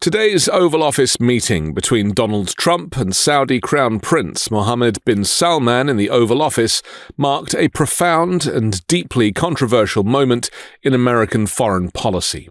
Today's Oval Office meeting between Donald Trump and Saudi Crown Prince Mohammed bin Salman in the Oval Office marked a profound and deeply controversial moment in American foreign policy.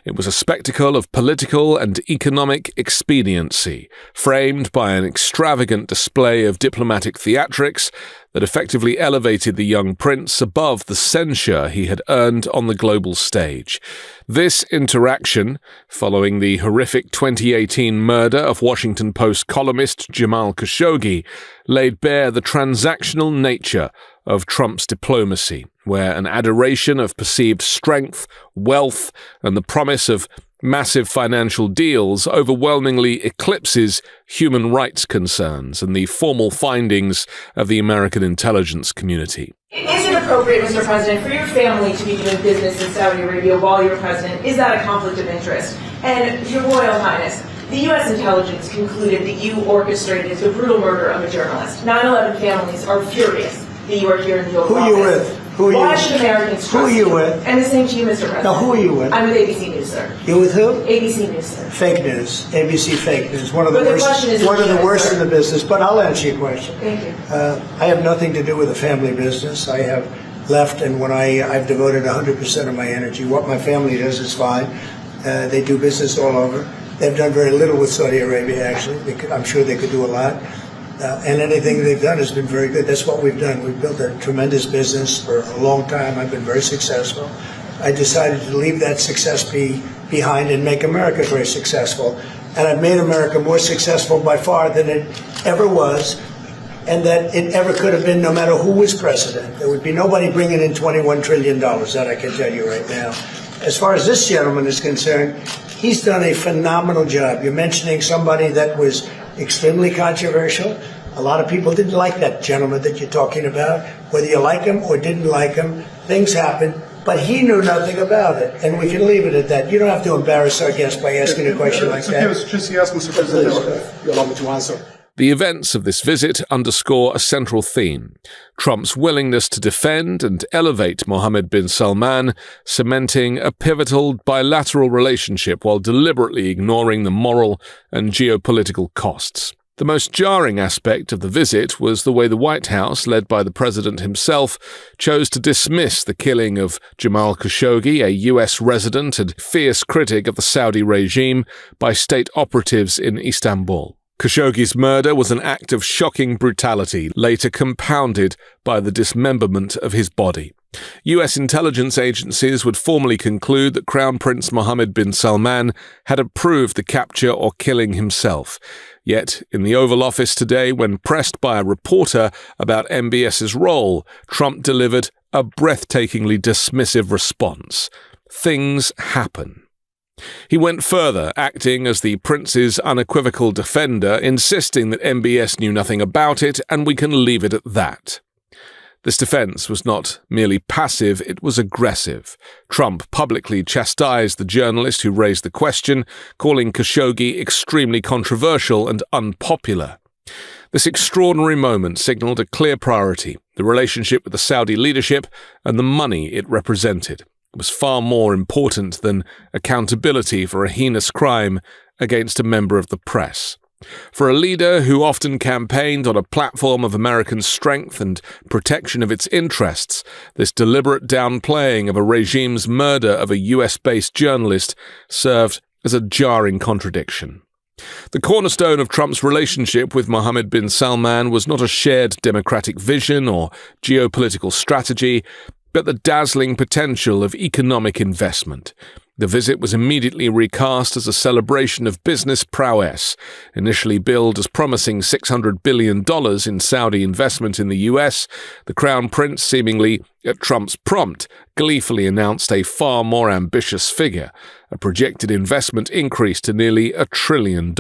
It was a spectacle of political and economic expediency, framed by an extravagant display of diplomatic theatrics that effectively elevated the young prince above the censure he had earned on the global stage. This interaction, following the horrific 2018 murder of Washington Post columnist Jamal Khashoggi, laid bare the transactional nature of Trump's diplomacy, where an adoration of perceived strength, wealth, and the promise of massive financial deals overwhelmingly eclipses human rights concerns and the formal findings of the American intelligence community. Is it appropriate, Mr. President, for your family to be doing business in Saudi Arabia while you're president? Is that a conflict of interest? And Your Royal Highness, the U.S. intelligence concluded that you orchestrated the brutal murder of a journalist. 9/11 families are furious that you are here in the Oval Office. Who are you with? Why should Americans trust you? Who are you with? And the same to you, Mr. President. Now, who are you with? I'm with ABC News, sir. You with who? ABC News, sir. Fake news. ABC fake news. One of the But the worst. question is One of the legitimate, worst sir. in the business. But I'll answer your question. Thank you. I have nothing to do with the family business. I have left, and when I've devoted 100% of my energy. What my family does is fine. They do business all over. They've done very little with Saudi Arabia, actually. I'm sure they could do a lot. And anything they've done has been very good. That's what we've done. We've built a tremendous business for a long time. I've been very successful. I decided to leave that success behind and make America very successful. And I've made America more successful by far than it ever was, and that it ever could have been, no matter who was president. There would be nobody bringing in $21 trillion, that I can tell you right now. As far as this gentleman is concerned, he's done a phenomenal job. You're mentioning somebody that was extremely controversial. A lot of people didn't like that gentleman that you're talking about. Whether you like him or didn't like him, things happen. But he knew nothing about it, and we can leave it at that. You don't have to embarrass our guest by asking a question like that. Mr. President, you allow me to answer. The events of this visit underscore a central theme: Trump's willingness to defend and elevate Mohammed bin Salman, cementing a pivotal bilateral relationship while deliberately ignoring the moral and geopolitical costs. The most jarring aspect of the visit was the way the White House, led by the president himself, chose to dismiss the killing of Jamal Khashoggi, a U.S. resident and fierce critic of the Saudi regime, by state operatives in Istanbul. Khashoggi's murder was an act of shocking brutality, later compounded by the dismemberment of his body. U.S. intelligence agencies would formally conclude that Crown Prince Mohammed bin Salman had approved the capture or killing himself. Yet, in the Oval Office today, when pressed by a reporter about MBS's role, Trump delivered a breathtakingly dismissive response. Things happen. He went further, acting as the prince's unequivocal defender, insisting that MBS knew nothing about it and we can leave it at that. This defense was not merely passive, it was aggressive. Trump publicly chastised the journalist who raised the question, calling Khashoggi extremely controversial and unpopular. This extraordinary moment signaled a clear priority: the relationship with the Saudi leadership and the money it represented. It was far more important than accountability for a heinous crime against a member of the press. For a leader who often campaigned on a platform of American strength and protection of its interests, this deliberate downplaying of a regime's murder of a US-based journalist served as a jarring contradiction. The cornerstone of Trump's relationship with Mohammed bin Salman was not a shared democratic vision or geopolitical strategy, but the dazzling potential of economic investment. The visit was immediately recast as a celebration of business prowess, initially billed as promising $600 billion in Saudi investment in the US. The Crown Prince, seemingly at Trump's prompt, gleefully announced a far more ambitious figure, a projected investment increase to nearly $1 trillion.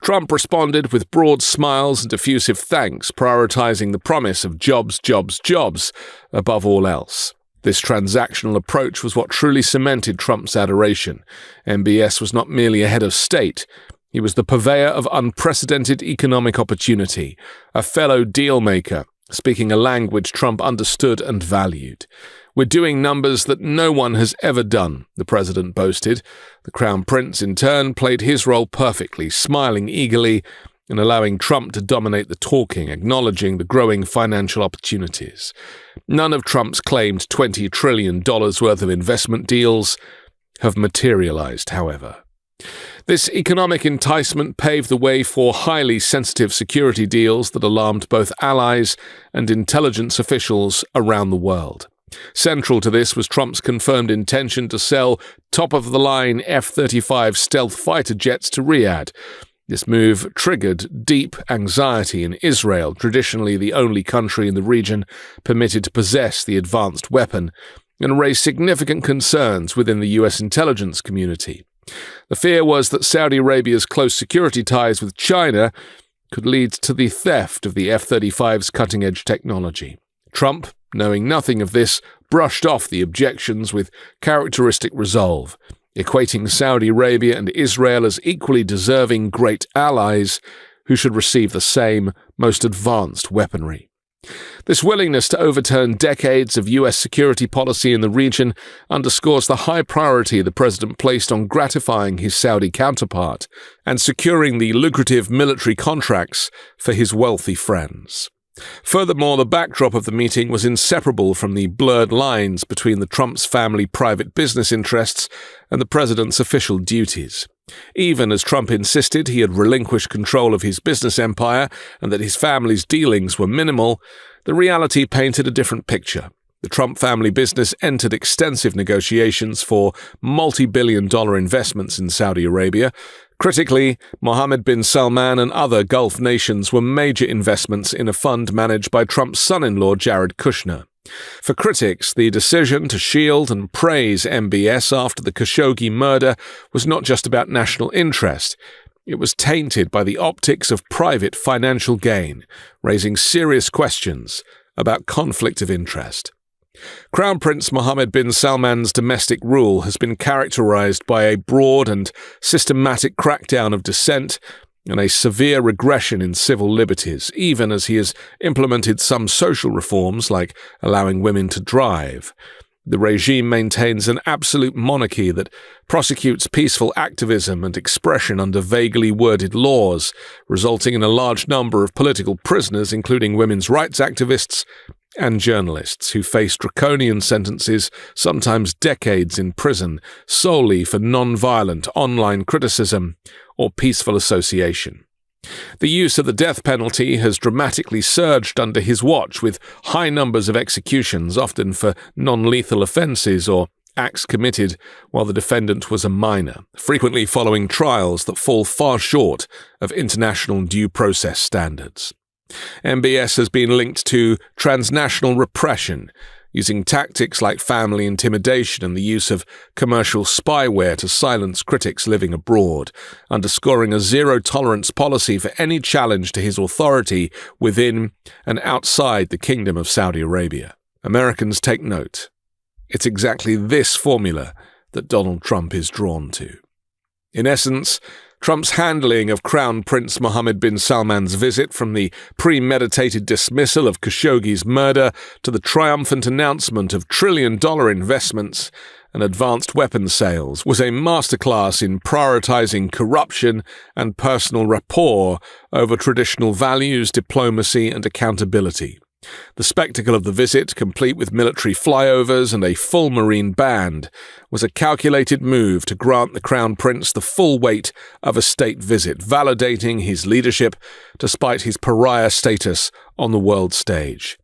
Trump responded with broad smiles and effusive thanks, prioritizing the promise of jobs, jobs, jobs above all else. This transactional approach was what truly cemented Trump's adoration. MBS was not merely a head of state. He was the purveyor of unprecedented economic opportunity, a fellow deal-maker, speaking a language Trump understood and valued. "We're doing numbers that no one has ever done," the president boasted. The Crown Prince, in turn, played his role perfectly, smiling eagerly and allowing Trump to dominate the talking, acknowledging the growing financial opportunities. None of Trump's claimed $20 trillion worth of investment deals have materialized, however. This economic enticement paved the way for highly sensitive security deals that alarmed both allies and intelligence officials around the world. Central to this was Trump's confirmed intention to sell top-of-the-line F-35 stealth fighter jets to Riyadh. This move triggered deep anxiety in Israel, traditionally the only country in the region permitted to possess the advanced weapon, and raised significant concerns within the U.S. intelligence community. The fear was that Saudi Arabia's close security ties with China could lead to the theft of the F-35's cutting-edge technology. Trump, knowing nothing of this, brushed off the objections with characteristic resolve, equating Saudi Arabia and Israel as equally deserving great allies who should receive the same, most advanced weaponry. This willingness to overturn decades of U.S. security policy in the region underscores the high priority the president placed on gratifying his Saudi counterpart and securing the lucrative military contracts for his wealthy friends. Furthermore, the backdrop of the meeting was inseparable from the blurred lines between the Trump's family private business interests and the president's official duties. Even as Trump insisted he had relinquished control of his business empire and that his family's dealings were minimal, the reality painted a different picture. The Trump family business entered extensive negotiations for multi-billion-dollar investments in Saudi Arabia. Critically, Mohammed bin Salman and other Gulf nations were major investments in a fund managed by Trump's son-in-law Jared Kushner. For critics, the decision to shield and praise MBS after the Khashoggi murder was not just about national interest. It was tainted by the optics of private financial gain, raising serious questions about conflict of interest. Crown Prince Mohammed bin Salman's domestic rule has been characterized by a broad and systematic crackdown of dissent and a severe regression in civil liberties, even as he has implemented some social reforms like allowing women to drive. The regime maintains an absolute monarchy that prosecutes peaceful activism and expression under vaguely worded laws, resulting in a large number of political prisoners, including women's rights activists and journalists who face draconian sentences, sometimes decades in prison, solely for non-violent online criticism or peaceful association. The use of the death penalty has dramatically surged under his watch, with high numbers of executions, often for non-lethal offences or acts committed while the defendant was a minor, frequently following trials that fall far short of international due process standards. MBS has been linked to transnational repression, using tactics like family intimidation and the use of commercial spyware to silence critics living abroad, underscoring a zero-tolerance policy for any challenge to his authority within and outside the Kingdom of Saudi Arabia. Americans take note. It's exactly this formula that Donald Trump is drawn to. In essence, Trump's handling of Crown Prince Mohammed bin Salman's visit, from the premeditated dismissal of Khashoggi's murder to the triumphant announcement of trillion-dollar investments and advanced weapons sales, was a masterclass in prioritizing corruption and personal rapport over traditional values, diplomacy, and accountability. The spectacle of the visit, complete with military flyovers and a full Marine band, was a calculated move to grant the Crown Prince the full weight of a state visit, validating his leadership despite his pariah status on the world stage.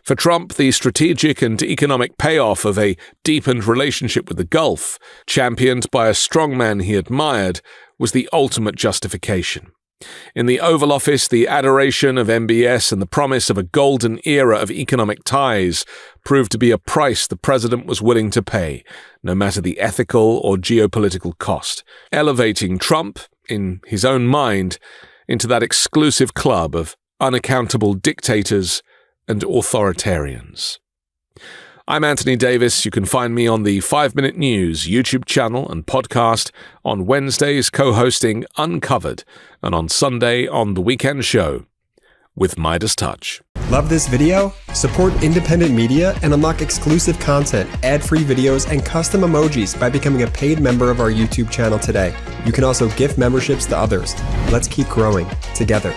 For Trump, the strategic and economic payoff of a deepened relationship with the Gulf, championed by a strongman he admired, was the ultimate justification. In the Oval Office, the adoration of MBS and the promise of a golden era of economic ties proved to be a price the president was willing to pay, no matter the ethical or geopolitical cost, elevating Trump, in his own mind, into that exclusive club of unaccountable dictators and authoritarians. I'm Anthony Davis. You can find me on the 5 Minute News YouTube channel and podcast, on Wednesdays co-hosting Uncovered, and on Sunday on The Weekend Show with MeidasTouch. Love this video? Support independent media and unlock exclusive content, ad-free videos, and custom emojis by becoming a paid member of our YouTube channel today. You can also gift memberships to others. Let's keep growing together.